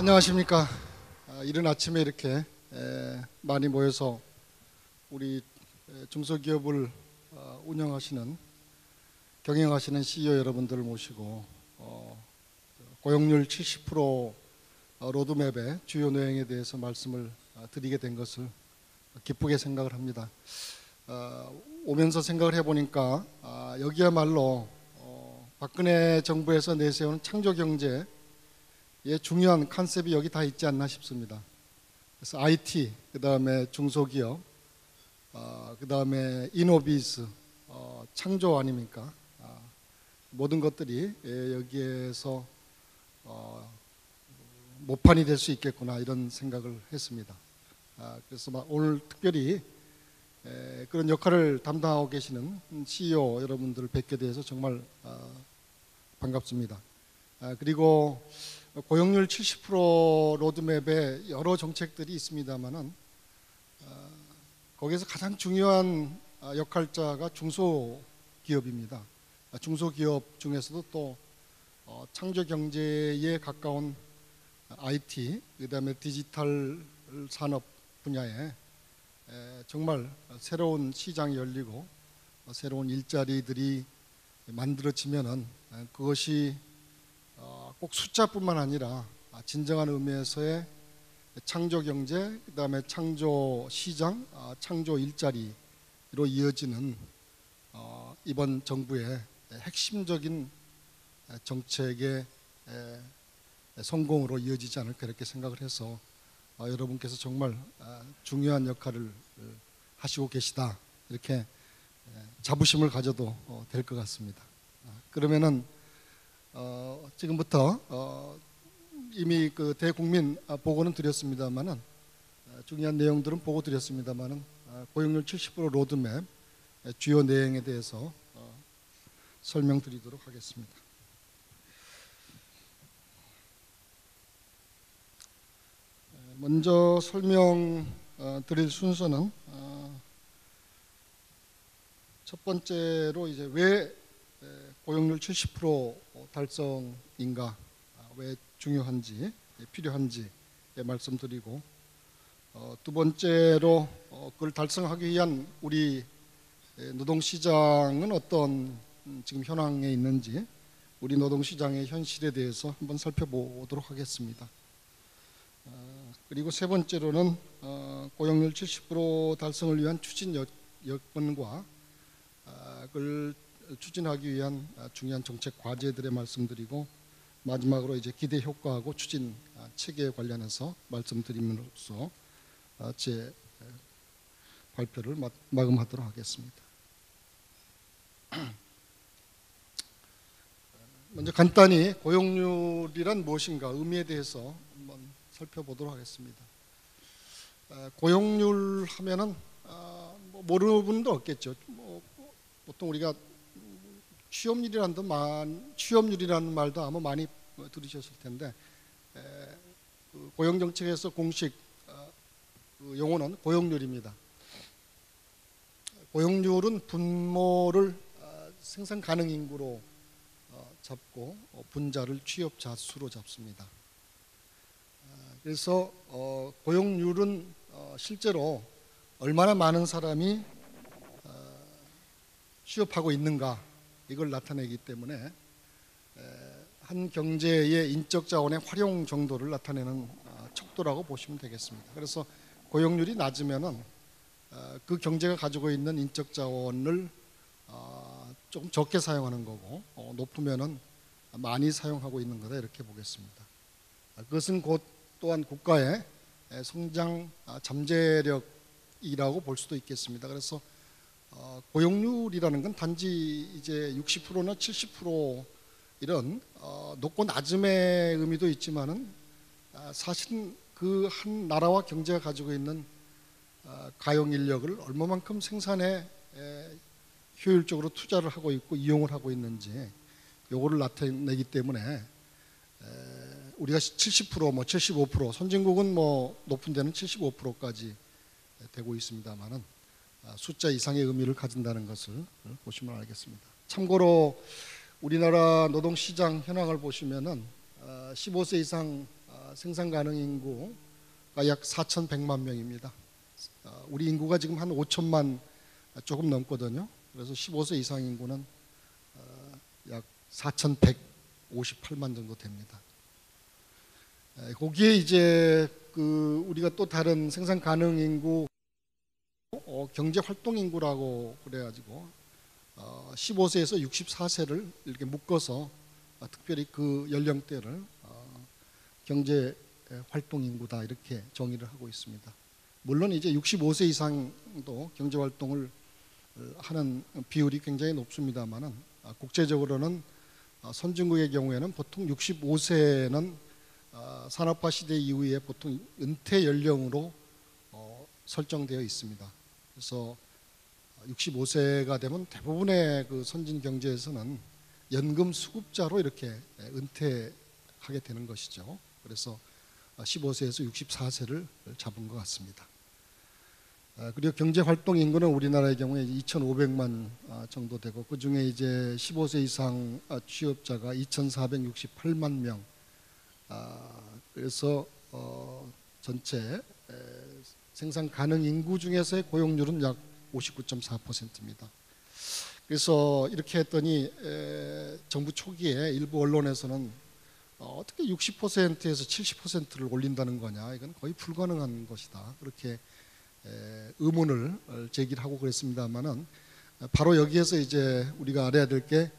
안녕하십니까. 이른 아침에 이렇게 많이 모여서 우리 중소기업을 운영하시는 경영하시는 CEO 여러분들을 모시고 고용률 70% 로드맵의 주요 내용에 대해서 말씀을 드리게 된 것을 기쁘게 생각을 합니다. 오면서 생각을 해보니까 여기야말로 박근혜 정부에서 내세우는 창조경제 중요한 컨셉이 여기 다 있지 않나 싶습니다. 그래서 IT, 그 다음에 중소기업, 그 다음에 이노비즈, 창조 아닙니까? 모든 것들이 여기에서 모판이 될 수 있겠구나 이런 생각을 했습니다. 그래서 오늘 특별히 그런 역할을 담당하고 계시는 CEO 여러분들을 뵙게 돼서 정말 반갑습니다. 그리고 고용률 70% 로드맵에 여러 정책들이 있습니다만은 거기에서 가장 중요한 역할자가 중소기업입니다. 중소기업 중에서도 또 창조 경제에 가까운 IT, 그다음에 디지털 산업 분야에 정말 새로운 시장이 열리고 새로운 일자리들이 만들어지면은 그것이 꼭 숫자뿐만 아니라 진정한 의미에서의 창조 경제, 그다음에 창조 시장, 창조 일자리로 이어지는 이번 정부의 핵심적인 정책의 성공으로 이어지지 않을까 이렇게 생각을 해서 여러분께서 정말 중요한 역할을 하시고 계시다 이렇게 자부심을 가져도 될 것 같습니다. 그러면은 지금부터 이미 그 대국민 보고는 드렸습니다만은 중요한 내용들은 보고 드렸습니다만은 고용률 70% 로드맵 주요 내용에 대해서 설명드리도록 하겠습니다. 먼저 설명드릴 순서는 첫 번째로 이제 왜 고용률 70% 달성인가, 왜 중요한지, 필요한지 말씀드리고, 두 번째로 그걸 달성하기 위한 우리 노동시장은 어떤 지금 현황에 있는지, 우리 노동시장의 현실에 대해서 한번 살펴보도록 하겠습니다. 그리고 세 번째로는 고용률 70% 달성을 위한 추진 여건과 그걸 추진하기 위한 중요한 정책 과제들의 말씀드리고, 마지막으로 이제 기대 효과하고 추진 체계에 관련해서 말씀드림으로써 제 발표를 마감하도록 하겠습니다. 먼저 간단히 고용률이란 무엇인가 의미에 대해서 한번 살펴보도록 하겠습니다. 고용률 하면은 모르는 분도 없겠죠. 보통 우리가 취업률이라는 말도 아마 많이 들으셨을 텐데, 고용정책에서 공식 용어는 고용률입니다. 고용률은 분모를 생산 가능 인구로 잡고 분자를 취업자 수로 잡습니다. 그래서 고용률은 실제로 얼마나 많은 사람이 취업하고 있는가 이걸 나타내기 때문에 한 경제의 인적 자원의 활용 정도를 나타내는 척도라고 보시면 되겠습니다. 그래서 고용률이 낮으면은 그 경제가 가지고 있는 인적 자원을 조금 적게 사용하는 거고, 높으면은 많이 사용하고 있는 거다 이렇게 보겠습니다. 그것은 곧 또한 국가의 성장 잠재력이라고 볼 수도 있겠습니다. 그래서 고용률이라는 건 단지 이제 60%나 70% 이런 높고 낮음의 의미도 있지만은 사실은 그 한 나라와 경제가 가지고 있는 가용 인력을 얼마만큼 생산에 효율적으로 투자를 하고 있고 이용을 하고 있는지 요거를 나타내기 때문에 우리가 70%, 75%, 선진국은 높은 데는 75%까지 되고 있습니다만은 숫자 이상의 의미를 가진다는 것을 보시면 알겠습니다. 참고로 우리나라 노동시장 현황을 보시면은 15세 이상 생산 가능 인구가 약 4,100만 명입니다. 우리 인구가 지금 한 5천만 조금 넘거든요. 그래서 15세 이상 인구는 약 4,158만 정도 됩니다. 거기에 이제 우리가 또 다른 생산 가능 인구, 경제 활동 인구라고 그래가지고 15세에서 64세를 이렇게 묶어서 특별히 그 연령대를 경제 활동 인구다 이렇게 정의를 하고 있습니다. 물론 이제 65세 이상도 경제 활동을 하는 비율이 굉장히 높습니다만은 국제적으로는 선진국의 경우에는 보통 65세는 산업화 시대 이후에 보통 은퇴 연령으로 설정되어 있습니다. 그래서 65세가 되면 대부분의 그 선진 경제에서는 연금 수급자로 이렇게 은퇴하게 되는 것이죠. 그래서 15세에서 64세를 잡은 것 같습니다. 그리고 경제 활동 인구는 우리나라의 경우에 2,500만 정도 되고, 그 중에 이제 15세 이상 취업자가 2,468만 명. 그래서 전체 생산 가능 인구 중에서의 고용률은 약 59.4%입니다. 그래서 이렇게 했더니 정부 초기에 일부 언론에서는 어떻게 60%에서 70%를 올린다는 거냐, 이건 거의 불가능한 것이다, 그렇게 의문을 제기를 하고 그랬습니다만은, 바로 여기에서 이제 우리가 알아야 될 게,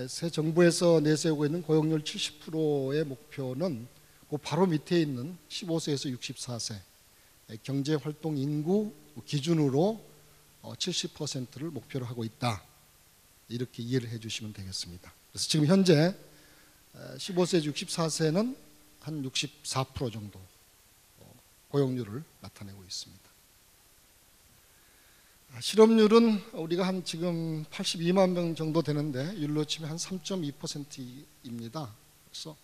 새 정부에서 내세우고 있는 고용률 70%의 목표는 그 바로 밑에 있는 15세에서 64세 경제활동 인구 기준으로 70%를 목표로 하고 있다, 이렇게 이해를 해주시면 되겠습니다. 그래서 지금 현재 15세에서 64세는 한 64% 정도 고용률을 나타내고 있습니다. 실업률은 우리가 한 지금 82만 명 정도 되는데, 율로 치면 한 3.2%입니다. 그래서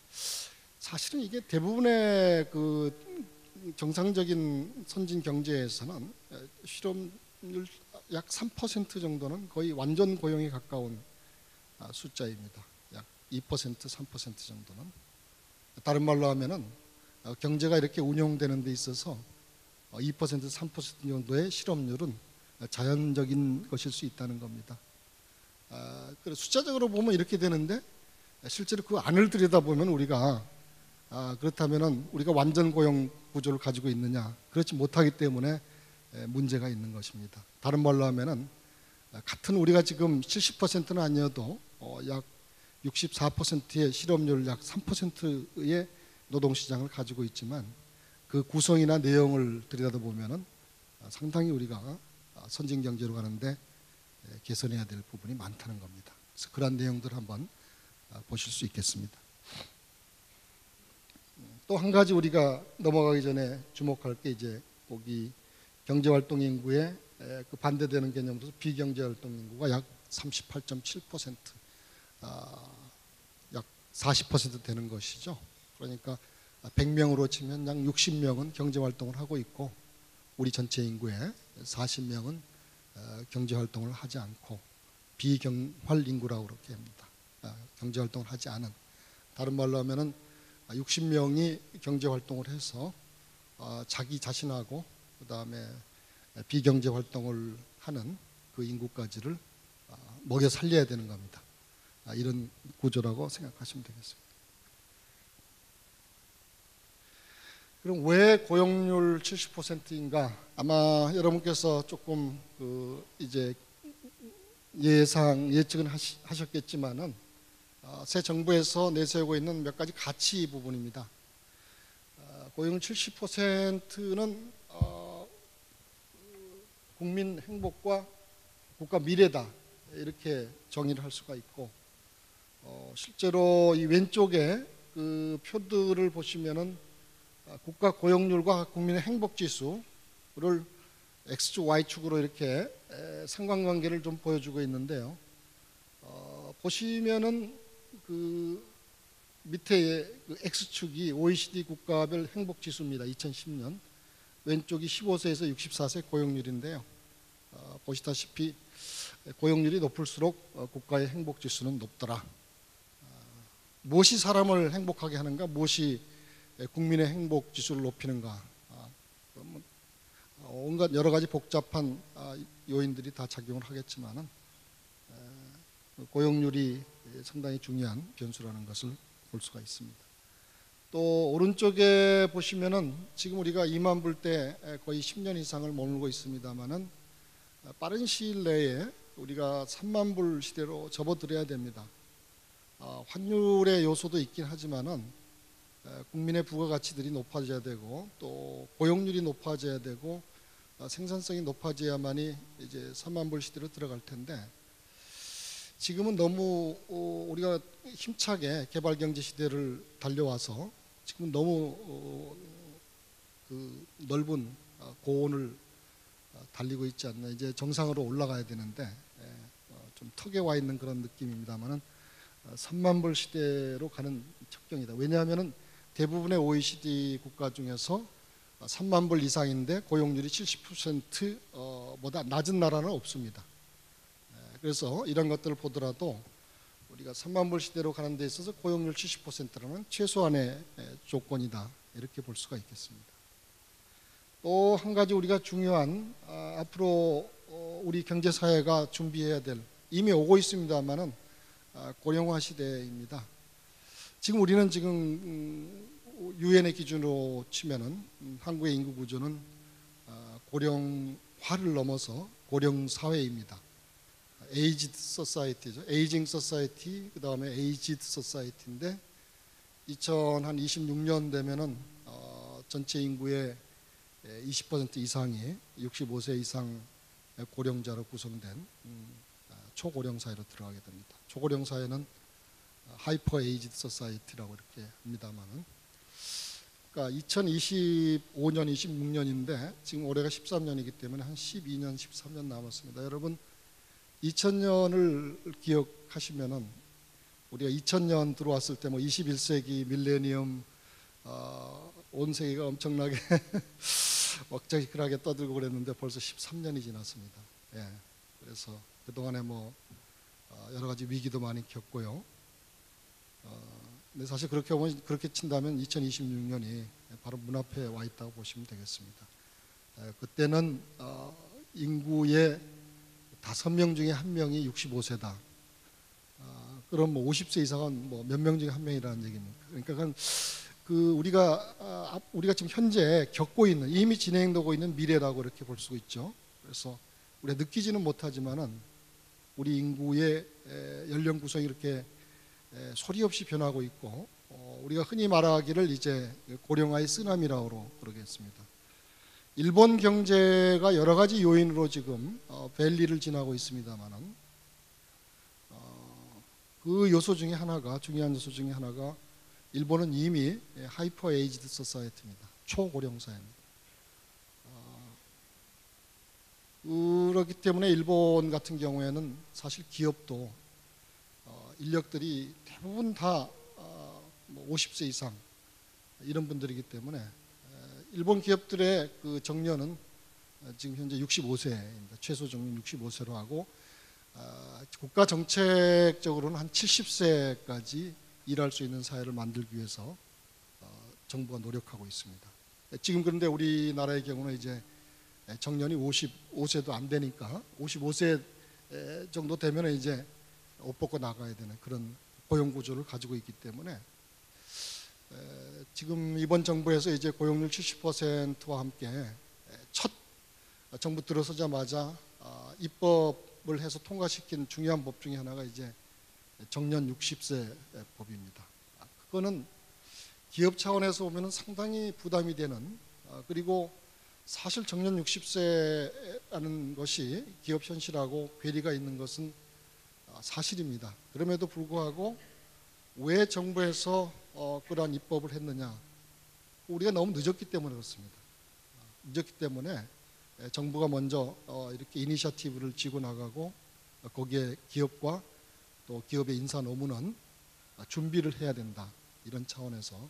사실은 이게 대부분의 그 정상적인 선진 경제에서는 실업률 약 3% 정도는 거의 완전 고용에 가까운 숫자입니다. 약 2%, 3% 정도는. 다른 말로 하면은 경제가 이렇게 운영되는 데 있어서 2%, 3% 정도의 실업률은 자연적인 것일 수 있다는 겁니다. 숫자적으로 보면 이렇게 되는데, 실제로 그 안을 들여다보면 우리가 그렇다면은 우리가 완전 고용 구조를 가지고 있느냐, 그렇지 못하기 때문에 문제가 있는 것입니다. 다른 말로 하면은 같은 우리가 지금 70%는 아니어도 약 64%의 실업률, 약 3%의 노동시장을 가지고 있지만, 그 구성이나 내용을 들여다보면은 상당히 우리가 선진 경제로 가는데 개선해야 될 부분이 많다는 겁니다. 그래서 그런 내용들 한번 보실 수 있겠습니다. 또 한 가지 우리가 넘어가기 전에 주목할 게, 이제 거기 경제활동 인구에 그 반대되는 개념으로서 비경제활동 인구가 약 38.7%, 약 40% 되는 것이죠. 그러니까 100명으로 치면 약 60명은 경제활동을 하고 있고, 우리 전체 인구의 40명은 경제활동을 하지 않고 비경활 인구라고 그렇게 합니다. 경제활동을 하지 않은, 다른 말로 하면은 60명이 경제활동을 해서 자기 자신하고 그 다음에 비경제활동을 하는 그 인구까지를 먹여 살려야 되는 겁니다. 이런 구조라고 생각하시면 되겠습니다. 그럼 왜 고용률 70%인가? 아마 여러분께서 조금 이제 예측은 하셨겠지만은, 새 정부에서 내세우고 있는 몇 가지 가치 부분입니다. 고용률 70%는 국민 행복과 국가 미래다, 이렇게 정의를 할 수가 있고, 실제로 이 왼쪽에 그 표들을 보시면은 국가 고용률과 국민의 행복 지수를 X축, Y축으로 이렇게 상관관계를 좀 보여주고 있는데요. 보시면은 그 밑에 그 X축이 OECD 국가별 행복 지수입니다. 2010년. 왼쪽이 15세에서 64세 고용률인데요. 보시다시피 고용률이 높을수록 국가의 행복 지수는 높더라. 무엇이 사람을 행복하게 하는가, 무엇이 국민의 행복 지수를 높이는가, 뭐 온갖 여러 가지 복잡한 요인들이 다 작용을 하겠지만은 고용률이 상당히 중요한 변수라는 것을 볼 수가 있습니다. 또 오른쪽에 보시면은 지금 우리가 2만 불대 거의 10년 이상을 머물고 있습니다만은 빠른 시일 내에 우리가 3만 불 시대로 접어들어야 됩니다. 환율의 요소도 있긴 하지만은 국민의 부가가치들이 높아져야 되고 또 고용률이 높아져야 되고 생산성이 높아져야만이 이제 3만 불 시대로 들어갈 텐데, 지금은 너무 우리가 힘차게 개발 경제 시대를 달려와서 지금은 너무 그 넓은 고온을 달리고 있지 않나. 이제 정상으로 올라가야 되는데 좀 턱에 와 있는 그런 느낌입니다만은 3만 불 시대로 가는 척경이다. 왜냐하면은 대부분의 OECD 국가 중에서 3만 불 이상인데 고용률이 70%보다 낮은 나라는 없습니다. 그래서 이런 것들을 보더라도 우리가 3만 불 시대로 가는 데 있어서 고용률 70%라는 최소한의 조건이다, 이렇게 볼 수가 있겠습니다. 또 한 가지 우리가 중요한 앞으로 우리 경제사회가 준비해야 될, 이미 오고 있습니다만은 고령화 시대입니다. 지금 우리는 지금 유엔의 기준으로 치면은 한국의 인구 구조는 고령화를 넘어서 고령 사회입니다. 에이지드 소사이티죠. 에이징 소사이티, 그 다음에 에이지드 소사이티인데 2026년 되면은 전체 인구의 20% 이상이 65세 이상 고령자로 구성된 초고령 사회로 들어가게 됩니다. 초고령 사회는 하이퍼 에이지드 소사이티라고 이렇게 합니다만은, 그러니까 2025년, 26년인데 지금 올해가 13년이기 때문에 한 12년, 13년 남았습니다. 여러분 2000년을 기억하시면은 우리가 2000년 들어왔을 때 뭐 21세기 밀레니엄 온 세계가 엄청나게 왁자지껄하게 떠들고 그랬는데 벌써 13년이 지났습니다. 예, 그래서 그동안에 뭐 여러 가지 위기도 많이 겪고요. 근데 사실 그렇게 친다면 2026년이 바로 문 앞에 와 있다고 보시면 되겠습니다. 그때는 인구의 5명 중에 1명이 65세다. 그럼 뭐 50세 이상은 뭐 몇 명 중에 1명이라는 얘기입니까? 그러니까 우리가 지금 현재 겪고 있는, 이미 진행되고 있는 미래라고 이렇게 볼 수 있죠. 그래서 우리가 느끼지는 못하지만은 우리 인구의 연령 구성이 이렇게 소리 없이 변하고 있고, 우리가 흔히 말하기를 이제 고령화의 쓰나미라고 그러겠습니다. 일본 경제가 여러 가지 요인으로 지금 밸리를 지나고 있습니다만은 그 요소 중에 하나가, 중요한 요소 중에 하나가 일본은 이미 하이퍼 에이지드 소사이티입니다. 초고령 사회입니다. 그렇기 때문에 일본 같은 경우에는 사실 기업도 인력들이 대부분 다 50세 이상 이런 분들이기 때문에 일본 기업들의 그 정년은 지금 현재 65세입니다. 최소 정년 65세로 하고 국가 정책적으로는 한 70세까지 일할 수 있는 사회를 만들기 위해서 정부가 노력하고 있습니다. 지금 그런데 우리나라의 경우는 이제 정년이 55세도 안 되니까 55세 정도 되면 이제 옷 벗고 나가야 되는 그런 고용 구조를 가지고 있기 때문에 지금 이번 정부에서 이제 고용률 70%와 함께 첫 정부 들어서자마자 입법을 해서 통과시킨 중요한 법 중에 하나가 이제 정년 60세 법입니다. 그거는 기업 차원에서 보면 상당히 부담이 되는, 그리고 사실 정년 60세라는 것이 기업 현실하고 괴리가 있는 것은 사실입니다. 그럼에도 불구하고 왜 정부에서 그러한 입법을 했느냐? 우리가 너무 늦었기 때문에 그렇습니다. 늦었기 때문에 정부가 먼저 이렇게 이니셔티브를 쥐고 나가고 거기에 기업과 또 기업의 인사 노무는 준비를 해야 된다, 이런 차원에서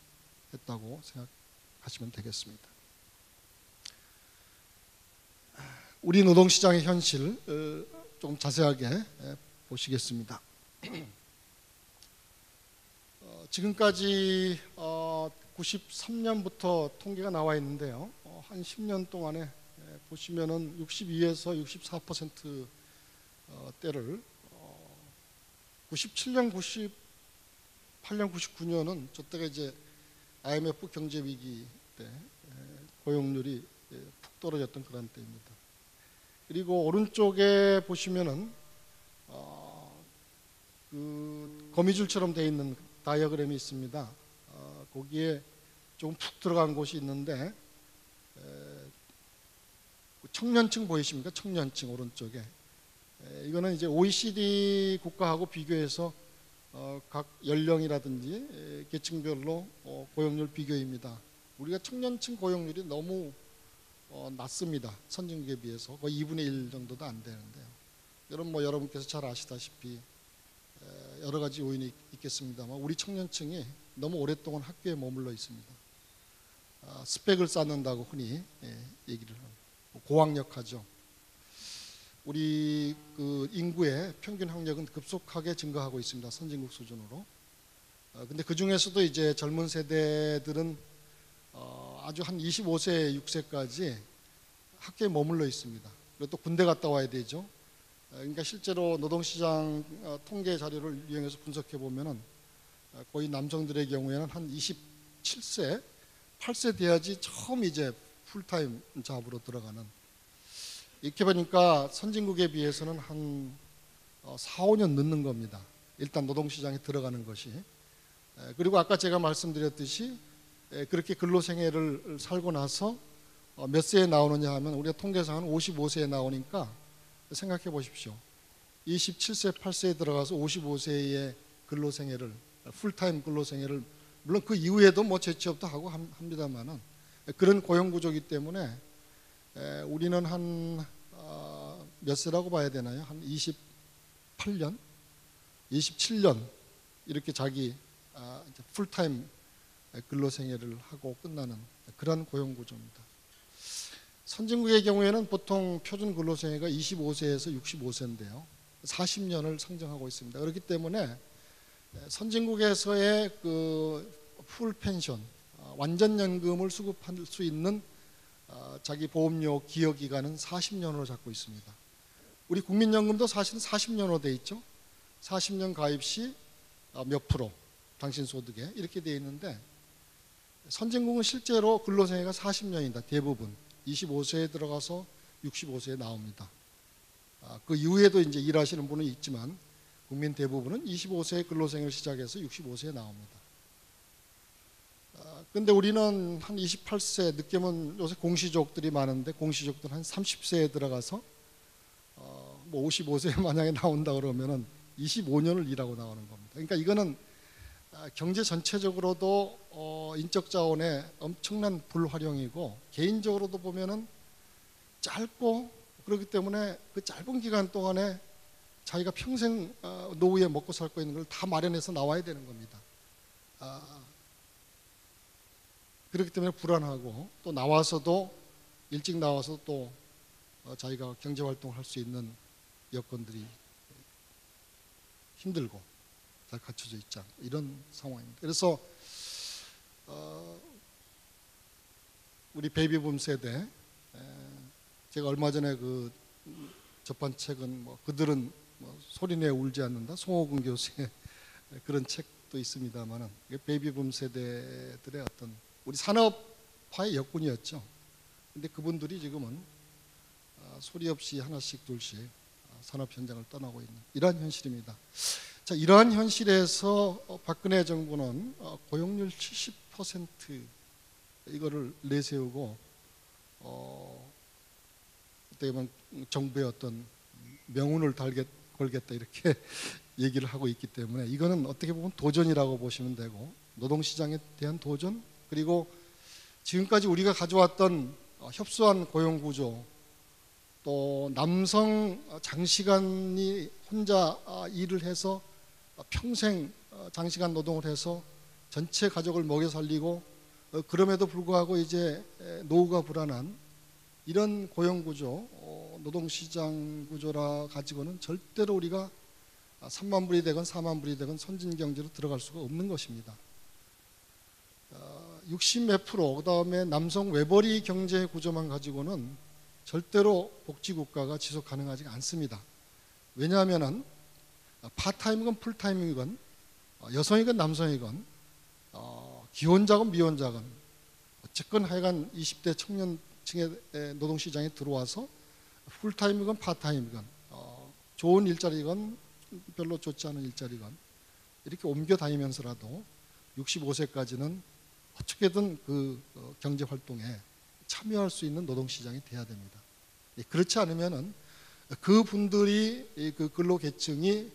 했다고 생각하시면 되겠습니다. 우리 노동시장의 현실 좀 자세하게 지금까지 93년부터 통계가 나와 있는데요. 한 10년 동안에 보시면은 62에서 64% 대를 97년, 98년, 99년은 저때가 이제 IMF 경제 위기 때 고용률이 푹 떨어졌던 그런 때입니다. 그리고 오른쪽에 보시면은 그 거미줄처럼 되어 있는 다이어그램이 있습니다. 거기에 조금 푹 들어간 곳이 있는데 청년층 보이십니까? 청년층 오른쪽에 이거는 이제 OECD 국가하고 비교해서 각 연령이라든지 계층별로 고용률 비교입니다. 우리가 청년층 고용률이 너무 낮습니다. 선진국에 비해서 거의 2분의 1 정도도 안 되는데요. 여러분께서 잘 아시다시피 여러 가지 요인이 있겠습니다만 우리 청년층이 너무 오랫동안 학교에 머물러 있습니다. 스펙을 쌓는다고 흔히 얘기를 합니다. 고학력화죠. 우리 그 인구의 평균 학력은 급속하게 증가하고 있습니다. 선진국 수준으로. 근데 그 중에서도 이제 젊은 세대들은 아주 한 25세, 6세까지 학교에 머물러 있습니다. 그리고 또 군대 갔다 와야 되죠. 그러니까 실제로 노동시장 통계 자료를 이용해서 분석해 보면은 거의 남성들의 경우에는 한 27세, 8세 돼야지 처음 이제 풀타임 잡으로 들어가는. 이렇게 보니까 선진국에 비해서는 한 4, 5년 늦는 겁니다. 일단 노동시장에 들어가는 것이. 그리고 아까 제가 말씀드렸듯이 그렇게 근로생애를 살고 나서 몇 세에 나오느냐 하면 우리가 통계상은 55세에 나오니까 생각해 보십시오. 27세, 8세에 들어가서 55세의 근로생애를 풀타임 근로생애를 물론 그 이후에도 뭐 재취업도 하고 합니다만은 그런 고용구조이기 때문에 우리는 한 몇 세라고 봐야 되나요? 한 28년, 27년 이렇게 자기 이제 풀타임 근로생애를 하고 끝나는 그런 고용구조입니다. 선진국의 경우에는 보통 표준 근로생애가 25세에서 65세인데요. 40년을 상정하고 있습니다. 그렇기 때문에 선진국에서의 그 풀 펜션, 완전 연금을 수급할 수 있는 자기 보험료 기여 기간은 40년으로 잡고 있습니다. 우리 국민연금도 사실은 40년으로 돼 있죠. 40년 가입 시 몇 프로 당신 소득에 이렇게 돼 있는데 선진국은 실제로 근로생애가 40년이다. 대부분 25세에 들어가서 65세에 나옵니다. 그 이후에도 이제 일하시는 분은 있지만 국민 대부분은 25세에 근로생애를 시작해서 65세에 나옵니다. 근데 우리는 한 28세 늦게면 요새 공시족들이 많은데 공시족들 한 30세에 들어가서 뭐 55세에 만약에 나온다 그러면은 25년을 일하고 나오는 겁니다. 그러니까 이거는 경제 전체적으로도 인적 자원의 엄청난 불활용이고 개인적으로도 보면은 짧고 그렇기 때문에 그 짧은 기간 동안에 자기가 평생 노후에 먹고 살고 있는 걸 다 마련해서 나와야 되는 겁니다. 그렇기 때문에 불안하고 또 나와서도 일찍 나와서 또 자기가 경제 활동을 할 수 있는 여건들이 힘들고 잘 갖춰져 있지 않고 이런 상황입니다. 그래서 우리 베이비붐 세대 제가 얼마 전에 그 접한 책은 뭐 그들은 뭐 소리내 울지 않는다 송호근 교수의 그런 책도 있습니다만은 베이비붐 세대들의 어떤 우리 산업화의 여군이었죠. 근데 그분들이 지금은 소리 없이 하나씩 둘씩 산업 현장을 떠나고 있는 이러한 현실입니다. 자, 이러한 현실에서 박근혜 정부는 고용률 70% 이거를 내세우고 어떻게 보면 정부의 어떤 명운을 걸겠다 이렇게 얘기를 하고 있기 때문에 이거는 어떻게 보면 도전이라고 보시면 되고 노동시장에 대한 도전 그리고 지금까지 우리가 가져왔던 협소한 고용구조 또 남성 장시간이 혼자 일을 해서 평생 장시간 노동을 해서 전체 가족을 먹여 살리고 그럼에도 불구하고 이제 노후가 불안한 이런 고용구조 노동시장 구조라 가지고는 절대로 우리가 3만 불이 되건 4만 불이 되건 선진경제로 들어갈 수가 없는 것입니다. 60 몇 프로, 그다음에 남성 외벌이 경제 구조만 가지고는 절대로 복지국가가 지속 가능하지 않습니다. 왜냐하면은 파타임이건 풀타임이건 여성이건 남성이건 기혼자건 미혼자건 어쨌건 하여간 20대 청년층의 노동시장에 들어와서 풀타임이건 파타임이건 좋은 일자리건 별로 좋지 않은 일자리건 이렇게 옮겨 다니면서라도 65세까지는 어떻게든 그 경제활동에 참여할 수 있는 노동시장이 돼야 됩니다. 그렇지 않으면은 그분들이 그 근로계층이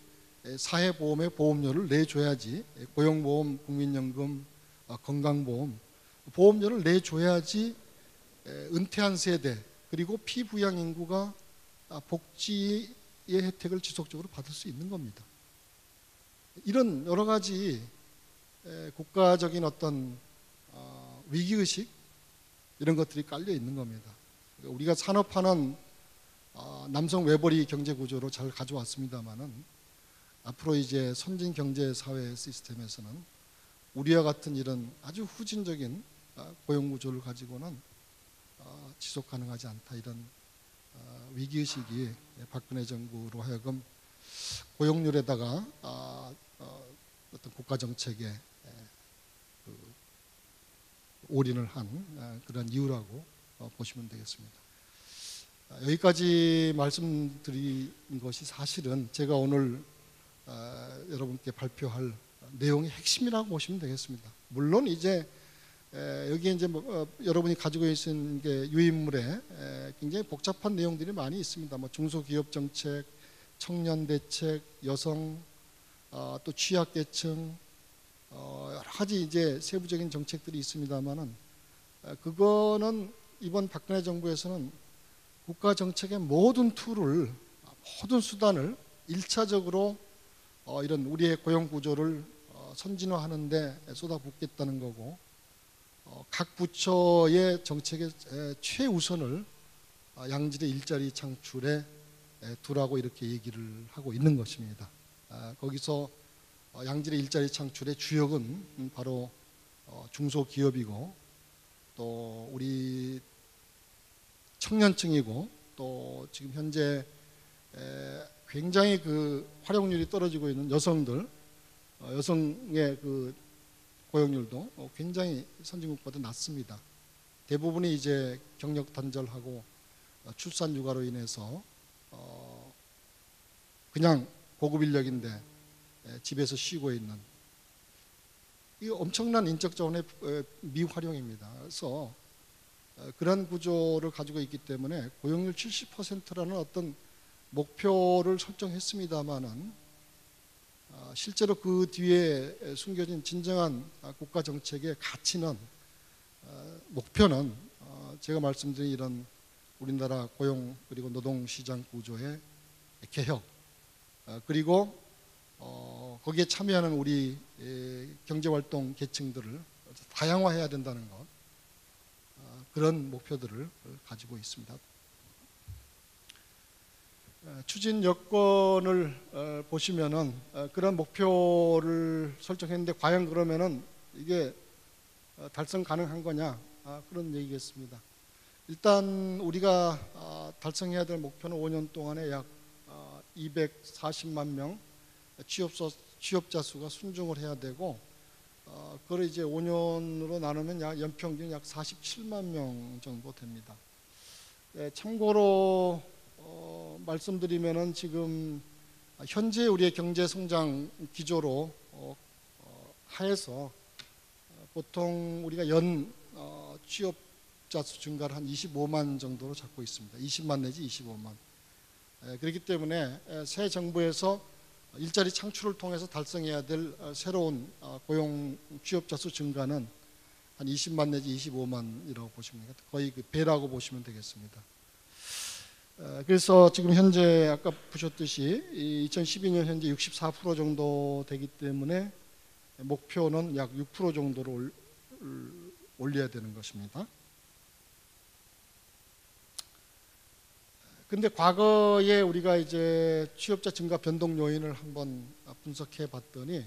사회보험의 보험료를 내줘야지, 고용보험, 국민연금, 건강보험 보험료를 내줘야지 은퇴한 세대 그리고 피부양 인구가 복지의 혜택을 지속적으로 받을 수 있는 겁니다. 이런 여러 가지 국가적인 어떤 위기의식 이런 것들이 깔려 있는 겁니다. 우리가 산업화는 남성 외벌이 경제 구조로 잘 가져왔습니다만은 앞으로 이제 선진 경제 사회 시스템에서는 우리와 같은 이런 아주 후진적인 고용 구조를 가지고는 지속 가능하지 않다, 이런 위기의식이 박근혜 정부로 하여금 고용률에다가 어떤 국가 정책에 올인을 한 그런 이유라고 보시면 되겠습니다. 여기까지 말씀드린 것이 사실은 제가 오늘 여러분께 발표할 내용의 핵심이라고 보시면 되겠습니다. 물론 이제 여기에 이제 여러분이 가지고 계신 게 유인물에 굉장히 복잡한 내용들이 많이 있습니다. 뭐 중소기업 정책, 청년 대책, 여성, 또 취약계층, 여러 가지 이제 세부적인 정책들이 있습니다만은 그거는 이번 박근혜 정부에서는 국가 정책의 모든 툴을, 모든 수단을 1차적으로 이런 우리의 고용 구조를 선진화하는 데 쏟아붓겠다는 거고, 각 부처의 정책의 최우선을 양질의 일자리 창출에 두라고 이렇게 얘기를 하고 있는 것입니다. 거기서 양질의 일자리 창출의 주역은 바로 중소기업이고 또 우리 청년층이고 또 지금 현재 굉장히 그 활용률이 떨어지고 있는 여성들, 여성의 그 고용률도 굉장히 선진국보다 낮습니다. 대부분이 이제 경력 단절하고 출산 육아로 인해서 그냥 고급 인력인데 집에서 쉬고 있는, 이 엄청난 인적 자원의 미활용입니다. 그래서 그런 구조를 가지고 있기 때문에 고용률 70%라는 어떤 목표를 설정했습니다마는 실제로 그 뒤에 숨겨진 진정한 국가 정책의 가치는, 목표는 제가 말씀드린 이런 우리나라 고용 그리고 노동시장 구조의 개혁, 그리고 거기에 참여하는 우리 경제활동 계층들을 다양화해야 된다는 것, 그런 목표들을 가지고 있습니다. 추진 여건을 보시면은 그런 목표를 설정했는데 과연 그러면은 이게 달성 가능한 거냐, 그런 얘기겠습니다. 일단 우리가 달성해야 될 목표는 5년 동안에 약 240만 명 취업자 수가 순증을 해야 되고, 그걸 이제 5년으로 나누면 연평균 약 47만 명 정도 됩니다. 참고로 말씀드리면은 지금 현재 우리의 경제 성장 기조로 하에서 보통 우리가 연 취업자 수 증가를 한 25만 정도로 잡고 있습니다. 20만 내지 25만. 그렇기 때문에 새 정부에서 일자리 창출을 통해서 달성해야 될 새로운 고용 취업자 수 증가는 한 20만 내지 25만이라고 보시면 됩니다. 거의 그 배라고 보시면 되겠습니다. 그래서 지금 현재 아까 보셨듯이 2012년 현재 64% 정도 되기 때문에 목표는 약 6% 정도로 올려야 되는 것입니다. 근데 과거에 우리가 이제 취업자 증가 변동 요인을 한번 분석해 봤더니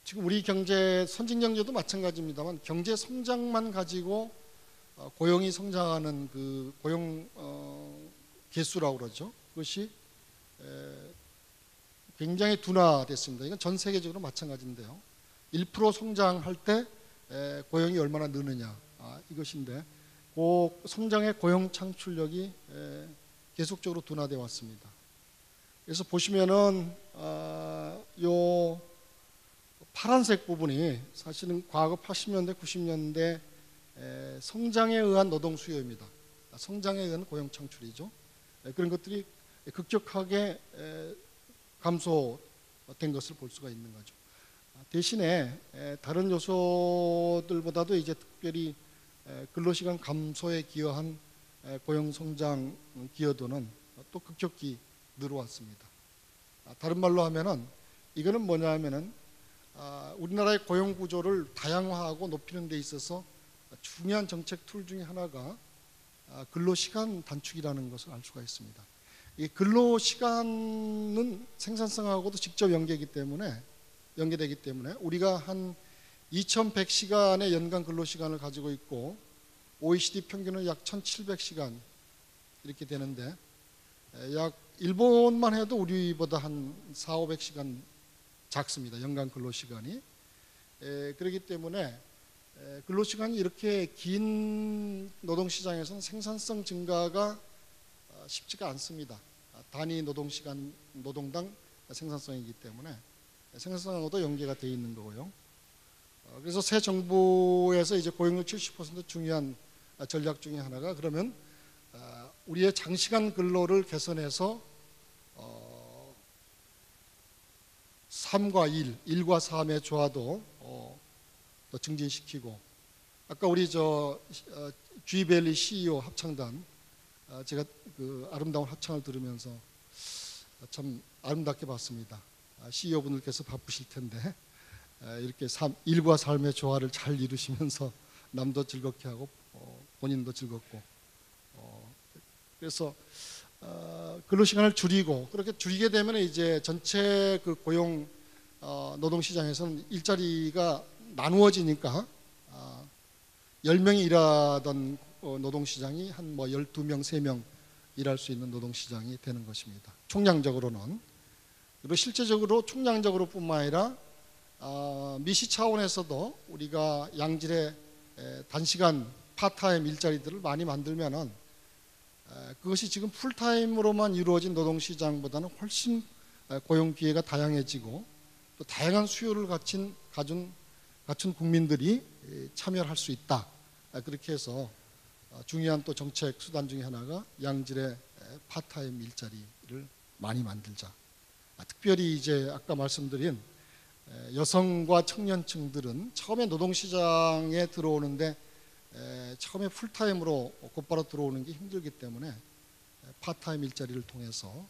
지금 우리 경제, 선진 경제도 마찬가지입니다만 경제 성장만 가지고 고용이 성장하는 그 고용 개수라고 그러죠. 그것이 굉장히 둔화됐습니다. 이건 전 세계적으로 마찬가지인데요. 1% 성장할 때 고용이 얼마나 느느냐, 이것인데 그 성장의 고용 창출력이 계속적으로 둔화되어 왔습니다. 그래서 보시면은 요 파란색 부분이 사실은 과거 80년대, 90년대 성장에 의한 노동 수요입니다. 성장에 의한 고용 창출이죠. 그런 것들이 급격하게 감소된 것을 볼 수가 있는 거죠. 대신에 다른 요소들보다도 이제 특별히 근로시간 감소에 기여한 고용 성장 기여도는 또 급격히 늘어왔습니다. 다른 말로 하면은 이거는 뭐냐 하면은 우리나라의 고용 구조를 다양화하고 높이는 데 있어서 중요한 정책 툴 중에 하나가 근로시간 단축이라는 것을 알 수가 있습니다. 이 근로시간은 생산성하고도 직접 연계되기 때문에 우리가 한 2100시간의 연간 근로시간을 가지고 있고 OECD 평균은 약 1700시간 이렇게 되는데 약 일본만 해도 우리보다 한 400~500시간 작습니다. 연간 근로시간이. 그렇기 때문에 근로시간이 이렇게 긴 노동시장에서는 생산성 증가가 쉽지가 않습니다. 단위 노동시간, 노동당 생산성이기 때문에 생산성하고도 연계가 되어 있는 거고요. 그래서 새 정부에서 이제 고용률 70% 중요한 전략 중에 하나가 그러면 우리의 장시간 근로를 개선해서 3과 1, 1과 3의 조화도 또 증진시키고 아까 우리 G밸리 CEO 합창단 제가 그 아름다운 합창을 들으면서 참 아름답게 봤습니다. CEO 분들께서 바쁘실 텐데 이렇게 1과 삶의 조화를 잘 이루시면서 남도 즐겁게 하고 본인도 즐겁고 그래서 근로시간을 줄이고 그렇게 줄이게 되면 이제 전체 그 고용 노동시장에서는 일자리가 나누어지니까 10명이 일하던 노동시장이 한 12명, 3명 일할 수 있는 노동시장이 되는 것입니다. 총량적으로는. 그리고 실제적으로 총량적으로 뿐만 아니라 미시 차원에서도 우리가 양질의 단시간 파트타임 일자리들을 많이 만들면은 그것이 지금 풀타임으로만 이루어진 노동시장보다는 훨씬 고용 기회가 다양해지고 또 다양한 수요를 갖춘 국민들이 참여를 할 수 있다. 그렇게 해서 중요한 또 정책 수단 중에 하나가 양질의 파트타임 일자리를 많이 만들자. 특별히 이제 아까 말씀드린 여성과 청년층들은 처음에 노동시장에 들어오는데 처음에 풀타임으로 곧바로 들어오는 게 힘들기 때문에 파트타임 일자리를 통해서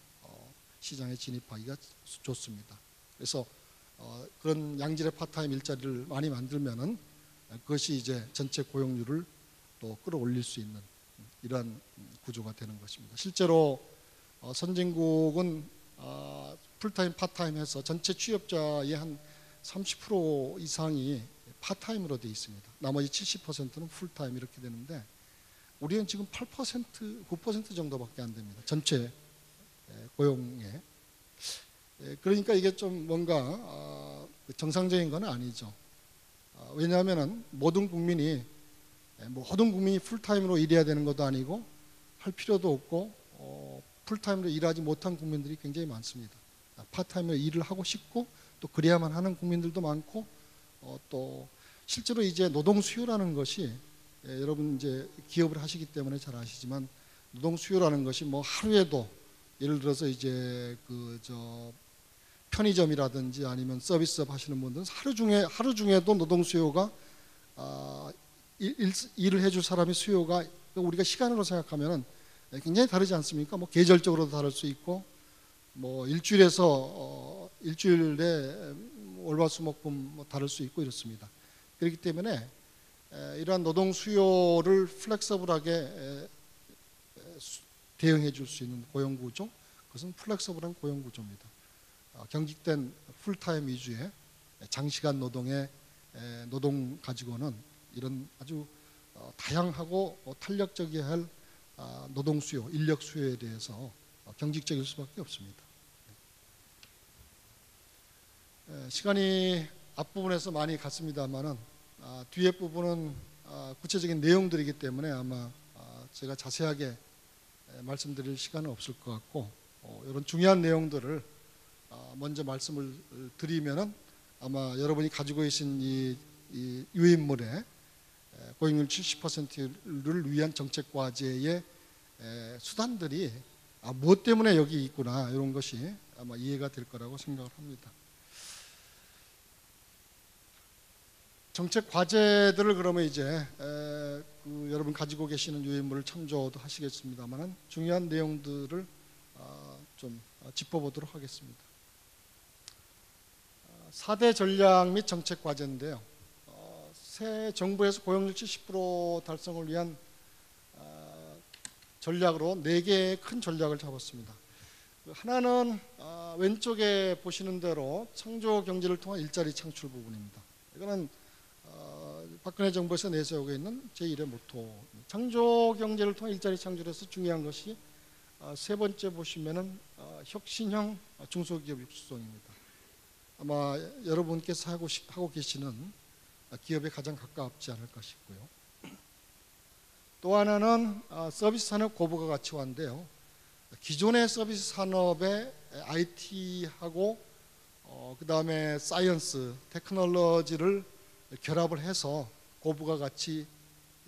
시장에 진입하기가 좋습니다. 그래서 그런 양질의 파트타임 일자리를 많이 만들면은 그것이 이제 전체 고용률을 또 끌어올릴 수 있는 이러한 구조가 되는 것입니다. 실제로 선진국은 풀타임, 파트타임 해서 전체 취업자의 한 30% 이상이 파트타임으로 되어 있습니다. 나머지 70%는 풀타임 이렇게 되는데 우리는 지금 8%, 9% 정도밖에 안 됩니다. 전체 고용에. 그러니까 이게 좀 뭔가 정상적인 건 아니죠. 왜냐하면 모든 국민이 풀타임으로 일해야 되는 것도 아니고 할 필요도 없고 풀타임으로 일하지 못한 국민들이 굉장히 많습니다. 파트타임으로 일을 하고 싶고 또 그래야만 하는 국민들도 많고 또 실제로 이제 노동 수요라는 것이 여러분 이제 기업을 하시기 때문에 잘 아시지만 노동 수요라는 것이 뭐 하루에도 예를 들어서 이제 편의점이라든지 아니면 서비스업 하시는 분들은 하루 중에도 노동 수요가 일을 해줄 사람의 수요가 우리가 시간으로 생각하면은 굉장히 다르지 않습니까? 뭐 계절적으로도 다를 수 있고 뭐 일주일에 월화수목금 다를 수 있고 이렇습니다. 그렇기 때문에 이러한 노동 수요를 플렉서블하게 대응해 줄 수 있는 고용 구조, 그것은 플렉서블한 고용 구조입니다. 경직된 풀타임 위주의 장시간 노동의 노동 가지고는 이런 아주 다양하고 탄력적이어야 할 노동 수요, 인력 수요에 대해서 경직적일 수밖에 없습니다. 시간이 앞부분에서 많이 갔습니다만은 뒤에 부분은 구체적인 내용들이기 때문에 아마 제가 자세하게 말씀드릴 시간은 없을 것 같고 이런 중요한 내용들을 먼저 말씀을 드리면은 아마 여러분이 가지고 계신 이 유인물의 고용률 70%를 위한 정책 과제의 수단들이 무엇 때문에 여기 있구나 이런 것이 아마 이해가 될 거라고 생각을 합니다. 정책 과제들을 그러면 이제 여러분 가지고 계시는 유인물을 참조도 하시겠습니다만 중요한 내용들을 좀 짚어보도록 하겠습니다. 4대 전략 및 정책 과제인데요. 새 정부에서 고용률 70% 달성을 위한 전략으로 4개의 큰 전략을 잡았습니다. 하나는 왼쪽에 보시는 대로 창조 경제를 통한 일자리 창출 부분입니다. 이거는 박근혜 정부에서 내세우고 있는 제1의 모토. 창조 경제를 통한 일자리 창출에서 중요한 것이 세 번째 보시면은 혁신형 중소기업 육성입니다. 아마 여러분께서 하고 계시는 기업에 가장 가깝지 않을까 싶고요. 또 하나는 서비스 산업 고부가 가치화인데요. 기존의 서비스 산업에 IT하고 그 다음에 사이언스, 테크놀로지를 결합을 해서 고부가 가치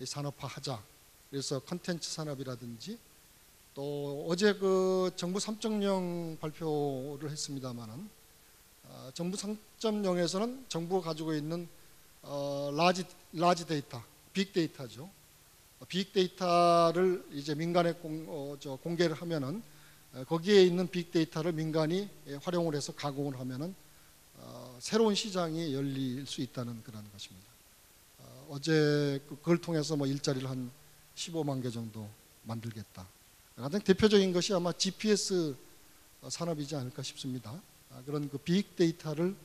산업화하자. 그래서 컨텐츠 산업이라든지 또 어제 그 정부 3.0 발표를 했습니다만은 정부 3.0에서는 정부가 가지고 있는 라지 데이터, 빅데이터죠. 빅데이터를 이제 민간에 공개를 하면은 거기에 있는 빅데이터를 민간이 활용을 해서 가공을 하면은 새로운 시장이 열릴 수 있다는 그런 것입니다. 어제 그걸 통해서 뭐 일자리를 한 15만 개 정도 만들겠다. 가장 대표적인 것이 아마 GPS 산업이지 않을까 싶습니다. 그런 그 빅데이터를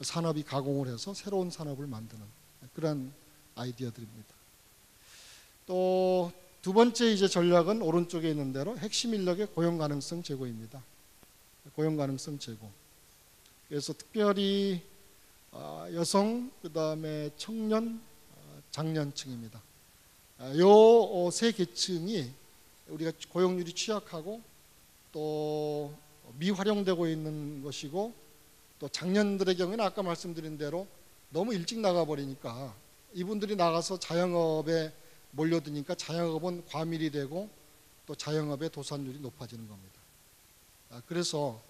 산업이 가공을 해서 새로운 산업을 만드는 그런 아이디어들입니다. 또 두 번째 이제 전략은 오른쪽에 있는 대로 핵심 인력의 고용 가능성 제고입니다. 고용 가능성 제고. 그래서 특별히 여성, 그 다음에 청년, 장년층입니다. 요 세 계층이 우리가 고용률이 취약하고 또 미활용되고 있는 것이고 또 장년들의 경우에는 아까 말씀드린 대로 너무 일찍 나가버리니까 이분들이 나가서 자영업에 몰려드니까 자영업은 과밀이 되고 또 자영업의 도산율이 높아지는 겁니다. 그래서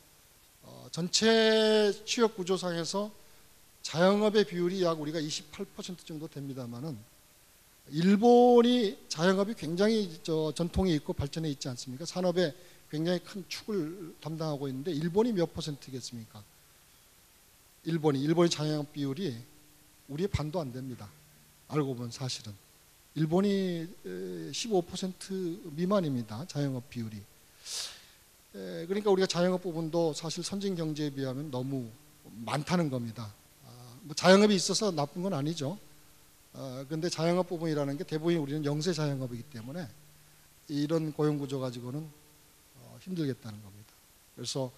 전체 취업 구조상에서 자영업의 비율이 약 우리가 28% 정도 됩니다만은 일본이 자영업이 굉장히 전통이 있고 발전해 있지 않습니까? 산업에 굉장히 큰 축을 담당하고 있는데 일본이 몇 %겠습니까? 일본이 자영업 비율이 우리의 반도 안 됩니다. 알고 보면 사실은 일본이 15% 미만입니다. 자영업 비율이. 그러니까 우리가 자영업 부분도 사실 선진 경제에 비하면 너무 많다는 겁니다. 뭐 자영업이 있어서 나쁜 건 아니죠. 그런데 자영업 부분이라는 게 대부분 우리는 영세 자영업이기 때문에 이런 고용 구조 가지고는 힘들겠다는 겁니다. 그래서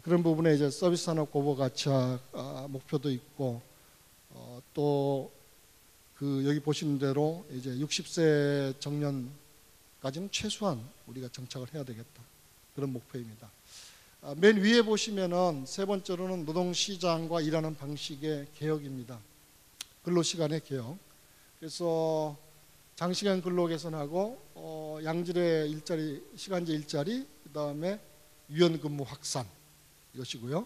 그런 부분에 이제 서비스 산업 고부 가치화 목표도 있고 또 그 여기 보시는 대로 이제 60세 정년까지는 최소한 우리가 정착을 해야 되겠다. 그런 목표입니다. 맨 위에 보시면은 세 번째로는 노동시장과 일하는 방식의 개혁입니다. 근로시간의 개혁. 그래서 장시간 근로 개선하고 양질의 일자리, 시간제 일자리, 그 다음에 유연근무 확산 이것이고요.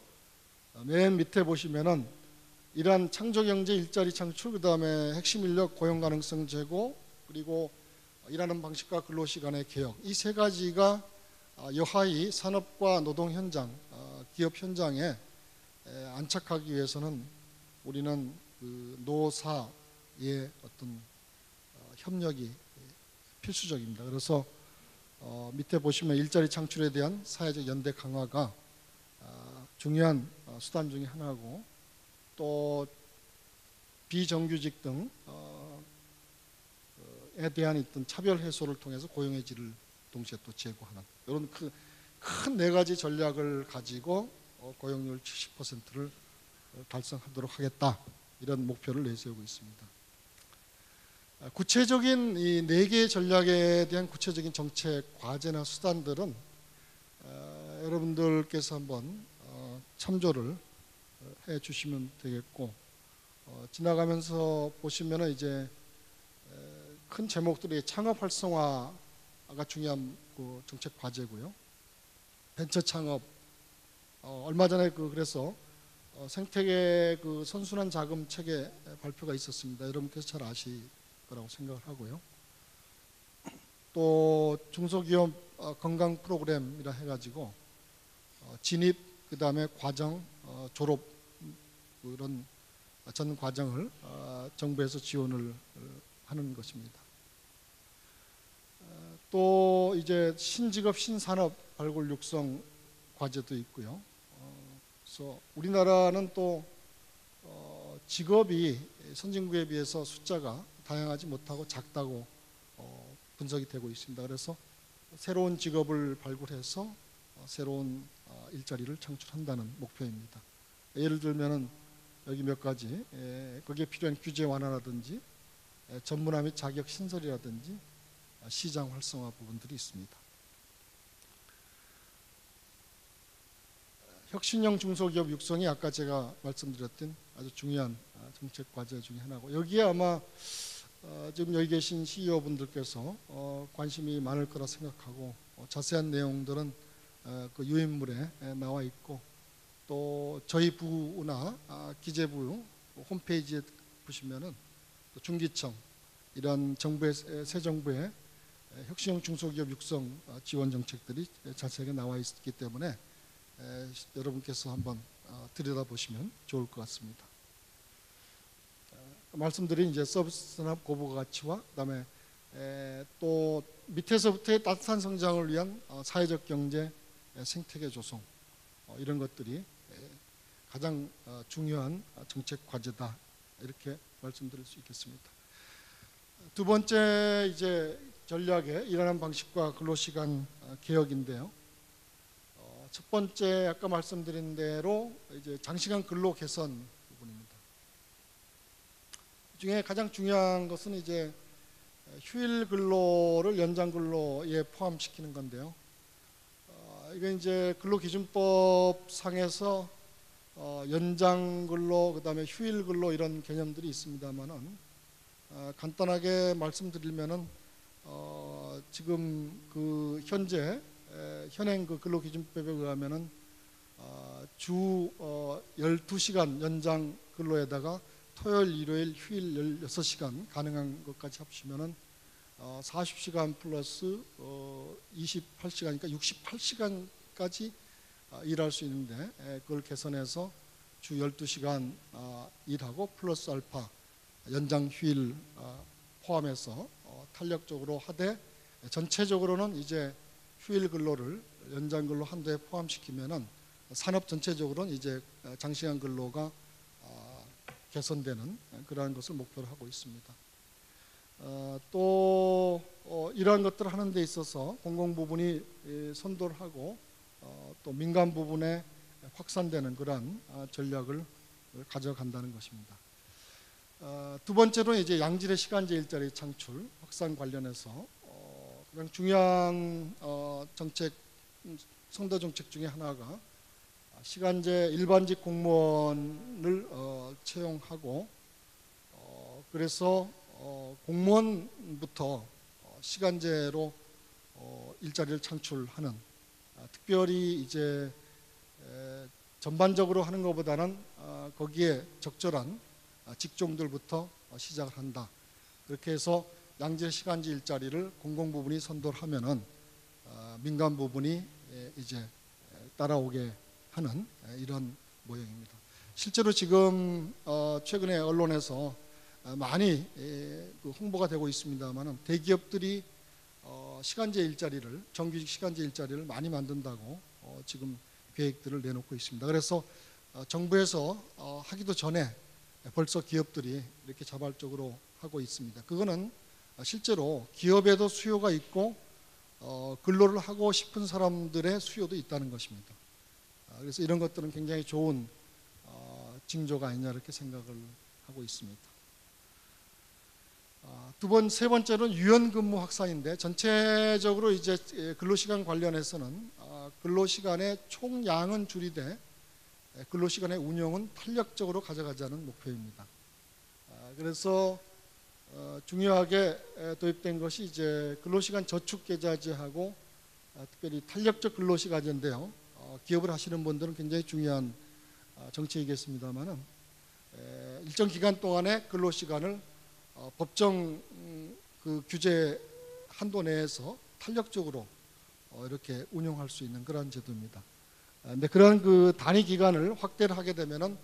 맨 밑에 보시면은 이러한 창조경제 일자리 창출, 그 다음에 핵심 인력 고용 가능성 제고, 그리고 일하는 방식과 근로시간의 개혁, 이 세 가지가 여하이 산업과 노동 현장, 기업 현장에 안착하기 위해서는 우리는 그 노사의 어떤 협력이 필수적입니다. 그래서 밑에 보시면 일자리 창출에 대한 사회적 연대 강화가 중요한 수단 중에 하나고, 또 비정규직 등에 대한 어떤 차별 해소를 통해서 고용의 질을 동시에 또 제고하는 이런 큰 네 가지 전략을 가지고 고용률 70%를 달성하도록 하겠다, 이런 목표를 내세우고 있습니다. 구체적인 이 네 개의 전략에 대한 구체적인 정책 과제나 수단들은 여러분들께서 한번 참조를 해 주시면 되겠고, 지나가면서 보시면은 이제 큰 제목들이 창업 활성화가 중요한 그 정책 과제고요. 벤처 창업, 얼마 전에 그래서 생태계 그 선순환 자금 체계 발표가 있었습니다. 여러분께서 잘 아실 거라고 생각을 하고요. 또 중소기업 건강 프로그램이라 해가지고 진입, 그 다음에 과정, 졸업 그런 전 과정을 정부에서 지원을 하는 것입니다. 또 이제 신직업 신산업 발굴 육성 과제도 있고요. 그래서 우리나라는 또 직업이 선진국에 비해서 숫자가 다양하지 못하고 작다고 분석이 되고 있습니다. 그래서 새로운 직업을 발굴해서 새로운 일자리를 창출한다는 목표입니다. 예를 들면은 여기 몇 가지, 거기에 필요한 규제 완화라든지 전문화 및 자격 신설이라든지 시장 활성화 부분들이 있습니다. 혁신형 중소기업 육성이 아까 제가 말씀드렸던 아주 중요한 정책 과제 중에 하나고, 여기에 아마 지금 여기 계신 CEO분들께서 관심이 많을 거라 생각하고, 자세한 내용들은 그 유인물에 나와 있고, 또 저희 부나 기재부 홈페이지에 보시면은 또 중기청, 이런 정부의, 새 정부의 혁신형 중소기업 육성 지원 정책들이 자세하게 나와 있기 때문에 여러분께서 한번 들여다보시면 좋을 것 같습니다. 말씀드린 이제 서비스 산업 고부가 가치와, 그다음에 또 밑에서부터의 따뜻한 성장을 위한 사회적 경제 생태계 조성, 이런 것들이 가장 중요한 정책 과제다, 이렇게 말씀드릴 수 있겠습니다. 두 번째 이제 전략의 일하는 방식과 근로시간 개혁인데요. 첫 번째 아까 말씀드린 대로 이제 장시간 근로 개선 부분입니다. 그 중에 가장 중요한 것은 이제 휴일 근로를 연장 근로에 포함시키는 건데요. 이게 이제 근로기준법 상에서 연장 근로, 그다음에 휴일 근로 이런 개념들이 있습니다만은 간단하게 말씀드리면은 지금 그 현행 그 근로기준법에 의하면은 주 12시간 연장 근로에다가 토요일, 일요일, 휴일 16시간 가능한 것까지 합치면은 40시간 플러스 28시간이니까 68시간까지 일할 수 있는데, 그걸 개선해서 주 12시간 일하고 플러스 알파 연장 휴일 포함해서 탄력적으로 하되, 전체적으로는 이제 휴일 근로를 연장 근로 한도에 포함시키면은 산업 전체적으로는 이제 장시간 근로가 개선되는 그러한 것을 목표로 하고 있습니다. 또 이러한 것들을 하는 데 있어서 공공 부분이 선도를 하고 또 민간 부분에 확산되는 그러한 전략을 가져간다는 것입니다. 두 번째로 이제 양질의 시간제 일자리 창출 확산 관련해서 가장 중요한 정책, 선도 정책 중에 하나가 시간제 일반직 공무원을 채용하고, 그래서 공무원부터 시간제로 일자리를 창출하는, 특별히 이제 전반적으로 하는 것보다는 거기에 적절한 직종들부터 시작을 한다. 그렇게 해서 양질 시간제 일자리를 공공 부분이 선도를 하면은 민간 부분이 이제 따라오게 하는 이런 모형입니다. 실제로 지금 최근에 언론에서 많이 홍보가 되고 있습니다만은 대기업들이 시간제 일자리를, 정규직 시간제 일자리를 많이 만든다고 지금 계획들을 내놓고 있습니다. 그래서 정부에서 하기도 전에 벌써 기업들이 이렇게 자발적으로 하고 있습니다. 그거는 실제로 기업에도 수요가 있고 근로를 하고 싶은 사람들의 수요도 있다는 것입니다. 그래서 이런 것들은 굉장히 좋은 징조가 아니냐 이렇게 생각을 하고 있습니다. 세 번째는 유연근무 확산인데 전체적으로 이제 근로시간 관련해서는 근로시간의 총량은 줄이되 근로시간의 운영은 탄력적으로 가져가자는 목표입니다. 그래서 중요하게 도입된 것이 이제 근로시간 저축계좌제하고 특별히 탄력적 근로시간제인데요. 기업을 하시는 분들은 굉장히 중요한 정책이겠습니다만은 일정 기간 동안의 근로시간을 법정 그 규제 한도 내에서 탄력적으로 이렇게 운영할 수 있는 그런 제도입니다. 근데 그런 그 단위 기간을 확대를 하게 되면은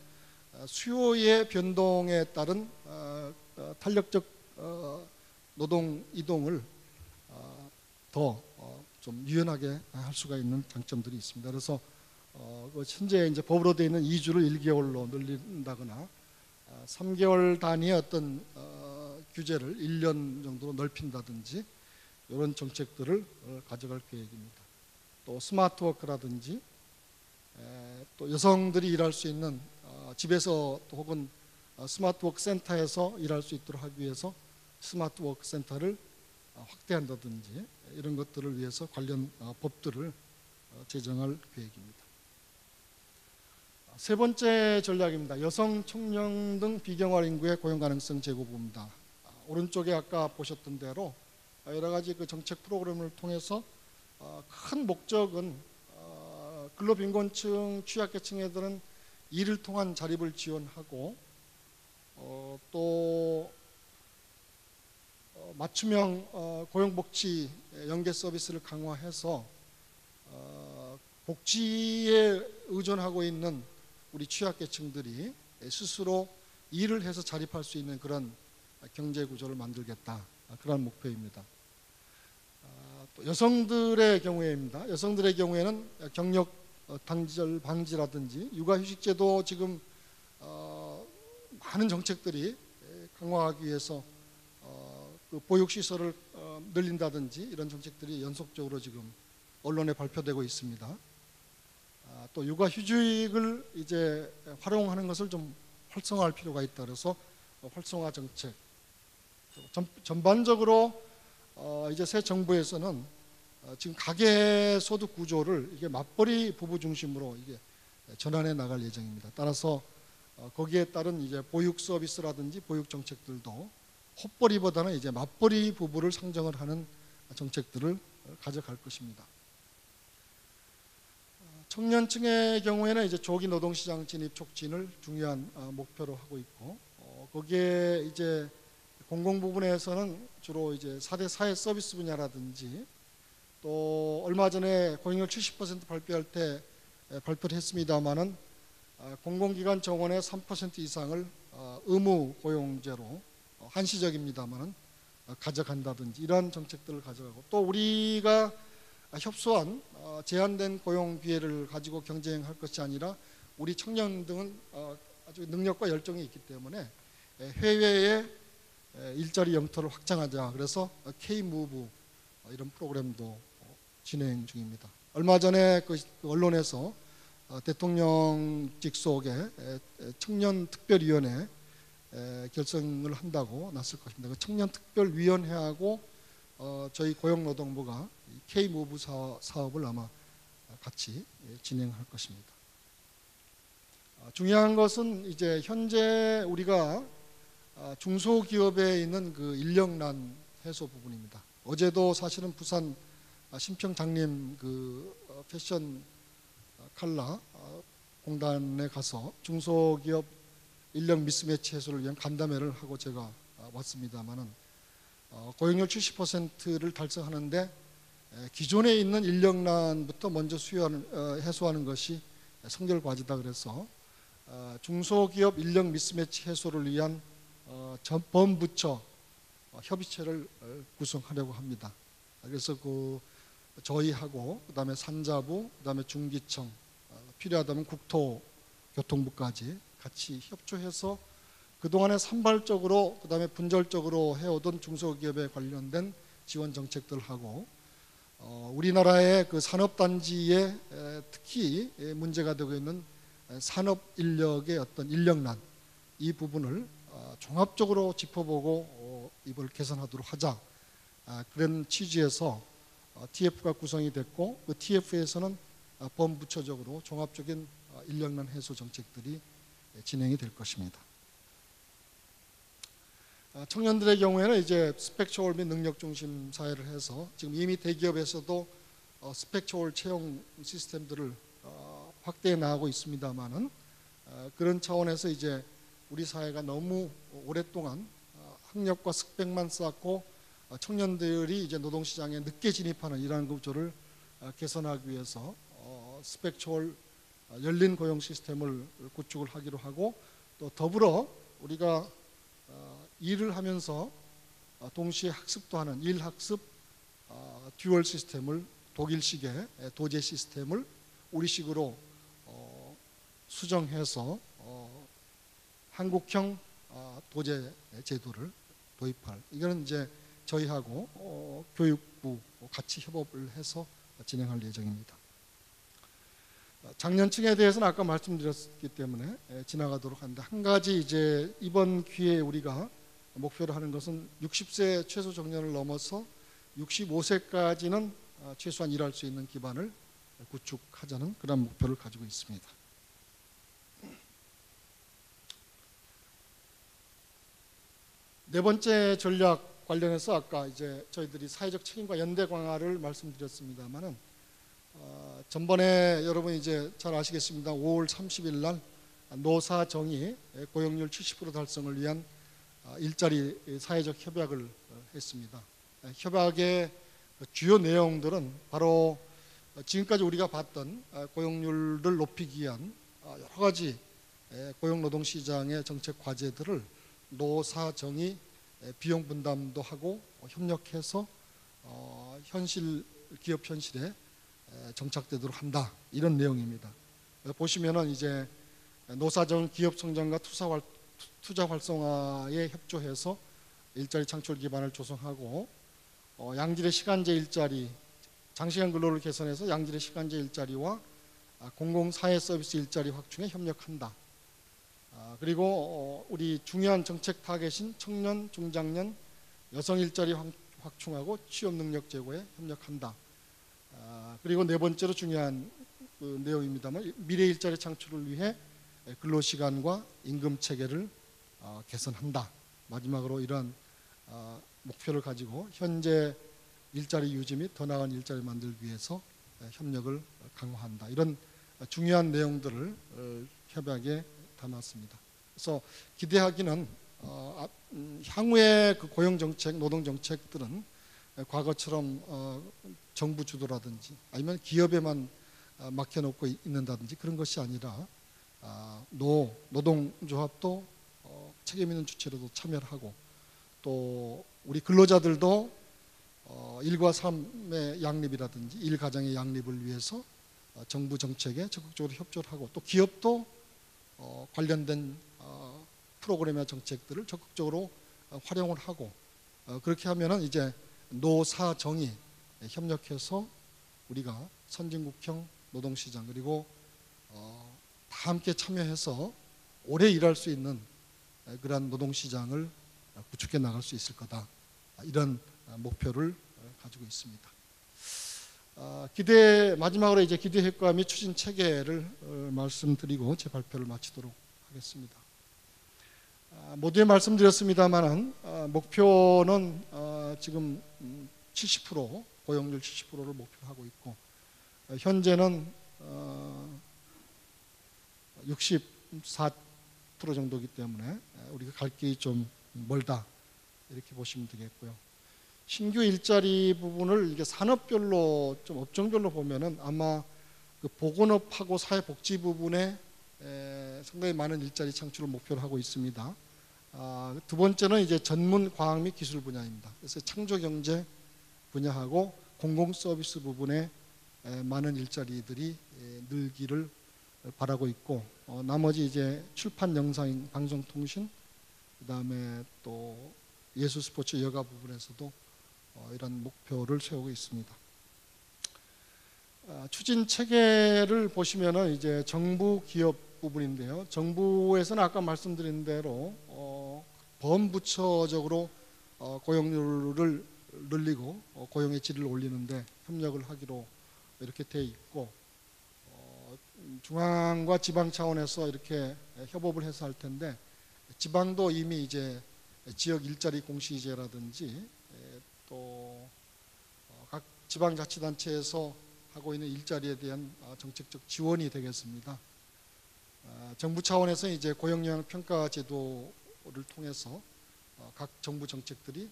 수요의 변동에 따른 탄력적 노동 이동을 더 좀 유연하게 할 수가 있는 장점들이 있습니다. 그래서 현재 이제 법으로 되어 있는 2주를 1개월로 늘린다거나 3개월 단위의 어떤 규제를 1년 정도로 넓힌다든지 이런 정책들을 가져갈 계획입니다. 또 스마트워크라든지 또 여성들이 일할 수 있는 집에서 또 혹은 스마트워크 센터에서 일할 수 있도록 하기 위해서 스마트워크 센터를 확대한다든지 이런 것들을 위해서 관련 법들을 제정할 계획입니다. 세 번째 전략입니다. 여성, 청년 등 비경활 인구의 고용 가능성 제고부입니다. 오른쪽에 아까 보셨던 대로 여러 가지 그 정책 프로그램을 통해서 큰 목적은 근로빈곤층, 취약계층애들은 일을 통한 자립을 지원하고 또 맞춤형 고용복지 연계 서비스를 강화해서 복지에 의존하고 있는 우리 취약계층들이 스스로 일을 해서 자립할 수 있는 그런 경제구조를 만들겠다. 그런 목표입니다. 또 여성들의 경우에입니다. 여성들의 경우에는 경력 단절 방지라든지 육아휴직제도 지금 많은 정책들이 강화하기 위해서 그 보육시설을 늘린다든지 이런 정책들이 연속적으로 지금 언론에 발표되고 있습니다. 또 육아휴직을 이제 활용하는 것을 좀 활성화할 필요가 있다. 그래서 활성화 정책. 전반적으로 이제 새 정부에서는 지금 가계소득 구조를 이게 맞벌이 부부 중심으로 이게 전환해 나갈 예정입니다. 따라서 거기에 따른 이제 보육 서비스라든지 보육 정책들도 헛벌이보다는 이제 맞벌이 부부를 상정을 하는 정책들을 가져갈 것입니다. 청년층의 경우에는 이제 조기 노동시장 진입 촉진을 중요한 목표로 하고 있고 거기에 이제 공공 부분에서는 주로 이제 4대 사회 서비스 분야라든지 또 얼마 전에 고용률 70% 발표할 때 발표를 했습니다마는 공공기관 정원의 3% 이상을 의무 고용제로 한시적입니다마는 가져간다든지 이러한 정책들을 가져가고 또 우리가 협소한 제한된 고용 기회를 가지고 경쟁할 것이 아니라 우리 청년 등은 아주 능력과 열정이 있기 때문에 해외에 일자리 영토를 확장하자. 그래서 K-Move 이런 프로그램도 진행 중입니다. 얼마 전에 그 언론에서 대통령직 속에 청년특별위원회 결성을 한다고 났을 것입니다. 그 청년특별위원회하고 저희 고용노동부가 K-Move 사업을 아마 같이 진행할 것입니다. 중요한 것은 이제 현재 우리가 중소기업에 있는 그 인력난 해소 부분입니다. 어제도 사실은 부산 신평장림 그 패션 칼라 공단에 가서 중소기업 인력 미스매치 해소를 위한 간담회를 하고 제가 왔습니다만은 고용률 70%를 달성하는데 기존에 있는 인력난부터 먼저 해소하는 것이 성결과제다. 그래서 중소기업 인력 미스매치 해소를 위한 범부처 협의체를 구성하려고 합니다. 그래서 그 저희하고 그다음에 산자부, 그다음에 중기청, 필요하다면 국토 교통부까지 같이 협조해서 그동안에 산발적으로 그다음에 분절적으로 해오던 중소기업에 관련된 지원 정책들하고 우리나라의 그 산업단지에 특히 문제가 되고 있는 산업 인력의 어떤 인력난 이 부분을 종합적으로 짚어보고 이걸 개선하도록 하자 그런 취지에서 TF가 구성이 됐고 그 TF에서는 범부처적으로 종합적인 인력난 해소 정책들이 진행이 될 것입니다. 청년들의 경우에는 이제 스펙 초월 및 능력 중심 사회를 해서 지금 이미 대기업에서도 스펙 초월 채용 시스템들을 확대해 나가고 있습니다만은 그런 차원에서 이제 우리 사회가 너무 오랫동안 학력과 스펙만 쌓고 청년들이 이제 노동시장에 늦게 진입하는 이러한 구조를 개선하기 위해서 스펙 초월 열린 고용 시스템을 구축을 하기로 하고 또 더불어 우리가 일을 하면서 동시에 학습도 하는 일학습 듀얼 시스템을 독일식의 도제 시스템을 우리식으로 수정해서 한국형 도제 제도를 도입할 이거는 이제 저희하고 교육부 같이 협업을 해서 진행할 예정입니다. 장년층에 대해서는 아까 말씀드렸기 때문에 지나가도록 하는데 한 가지 이제 이번 기회에 우리가 목표로 하는 것은 60세 최소 정년을 넘어서 65세까지는 최소한 일할 수 있는 기반을 구축하자는 그런 목표를 가지고 있습니다. 네 번째 전략 관련해서 아까 이제 저희들이 사회적 책임과 연대 강화를 말씀드렸습니다만은 전번에 여러분 이제 잘 아시겠습니다. 5월 30일 날 노사 정의 고용률 70% 달성을 위한 일자리 사회적 협약을 했습니다. 협약의 주요 내용들은 바로 지금까지 우리가 봤던 고용률을 높이기 위한 여러 가지 고용노동시장의 정책 과제들을 노사 정의 비용 분담도 하고 협력해서 현실 기업 현실에 정착되도록 한다 이런 내용입니다. 보시면은 이제 노사정 기업 성장과 투자 활성화에 협조해서 일자리 창출 기반을 조성하고 양질의 시간제 일자리, 장시간 근로를 개선해서 양질의 시간제 일자리와 공공사회 서비스 일자리 확충에 협력한다. 그리고 우리 중요한 정책 타겟인 청년, 중장년, 여성 일자리 확충하고 취업 능력 제고에 협력한다. 그리고 네 번째로 중요한 그 내용입니다만 미래 일자리 창출을 위해 근로시간과 임금 체계를 개선한다. 마지막으로 이러한 목표를 가지고 현재 일자리 유지 및 더 나은 일자리 만들기 위해서 협력을 강화한다. 이런 중요한 내용들을 협약에 담았습니다. 그래서 기대하기는 향후의 그 고용정책, 노동정책들은 과거처럼 정부 주도라든지 아니면 기업에만 맡겨놓고 있는다든지 그런 것이 아니라 노동조합도 책임 있는 주체로도 참여를 하고 또 우리 근로자들도 일과 삶의 양립이라든지 일가정의 양립을 위해서 정부 정책에 적극적으로 협조를 하고 또 기업도 관련된 프로그램이나 정책들을 적극적으로 활용을 하고 그렇게 하면은 이제 노사정이 협력해서 우리가 선진국형 노동시장 그리고 다 함께 참여해서 오래 일할 수 있는 그러한 노동시장을 구축해 나갈 수 있을 거다. 이런 목표를 가지고 있습니다. 마지막으로 이제 기대 효과 및 추진 체계를 말씀드리고 제 발표를 마치도록 하겠습니다. 모두에 말씀드렸습니다만은 목표는 지금 70% 고용률 70%를 목표로 하고 있고 현재는 64% 정도이기 때문에 우리가 갈 길이 좀 멀다 이렇게 보시면 되겠고요. 신규 일자리 부분을 이게 산업별로 좀 업종별로 보면은 아마 그 보건업하고 사회복지 부분에 상당히 많은 일자리 창출을 목표로 하고 있습니다. 두 번째는 이제 전문 과학 및 기술 분야입니다. 그래서 창조경제 분야하고 공공서비스 부분에 많은 일자리들이 늘기를 바라고 있고, 나머지 이제 출판 영상 방송통신, 그다음에 또 예술 스포츠 여가 부분에서도 이런 목표를 세우고 있습니다. 추진 체계를 보시면은 이제 정부 기업 부분인데요. 정부에서는 아까 말씀드린 대로 범부처적으로 고용률을 늘리고 고용의 질을 올리는데 협력을 하기로 이렇게 돼 있고, 중앙과 지방 차원에서 이렇게 협업을 해서 할 텐데, 지방도 이미 이제 지역 일자리 공시제라든지 또 각 지방자치단체에서 하고 있는 일자리에 대한 정책적 지원이 되겠습니다. 정부 차원에서 이제 고용영향 평가 제도를 통해서 각 정부 정책들이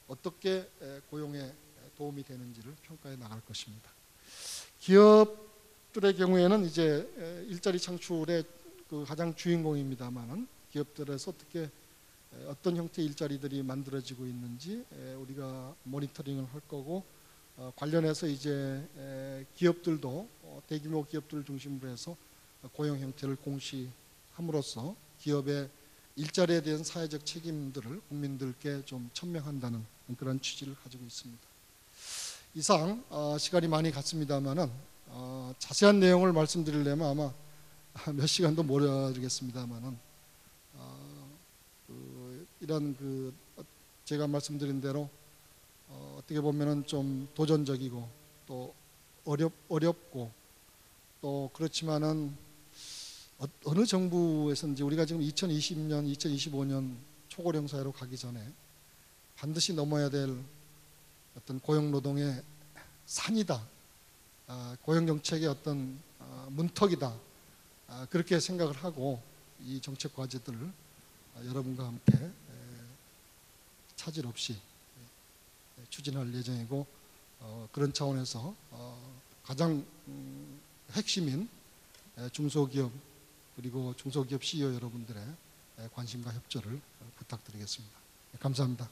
어떻게 고용에 도움이 되는지를 평가해 나갈 것입니다. 기업들의 경우에는 이제 일자리 창출의 그 가장 주인공입니다만은, 기업들에서 어떻게 어떤 형태의 일자리들이 만들어지고 있는지 우리가 모니터링을 할 거고, 관련해서 이제 기업들도 대규모 기업들을 중심으로 해서 고용 형태를 공시함으로써 기업의 일자리에 대한 사회적 책임들을 국민들께 좀 천명한다는 그런 취지를 가지고 있습니다. 이상 시간이 많이 갔습니다만은 자세한 내용을 말씀드리려면 아마 몇 시간도 몰아주겠습니다만은, 이런 제가 말씀드린 대로 어떻게 보면은 좀 도전적이고 또 어렵고 또 그렇지만은 어느 정부에서인지 우리가 지금 2020년, 2025년 초고령 사회로 가기 전에 반드시 넘어야 될 어떤 고용노동의 산이다, 고용정책의 어떤 문턱이다, 그렇게 생각을 하고 이 정책 과제들을 여러분과 함께 차질 없이 추진할 예정이고, 그런 차원에서 가장 핵심인 중소기업 그리고 중소기업 CEO 여러분들의 관심과 협조를 부탁드리겠습니다. 감사합니다.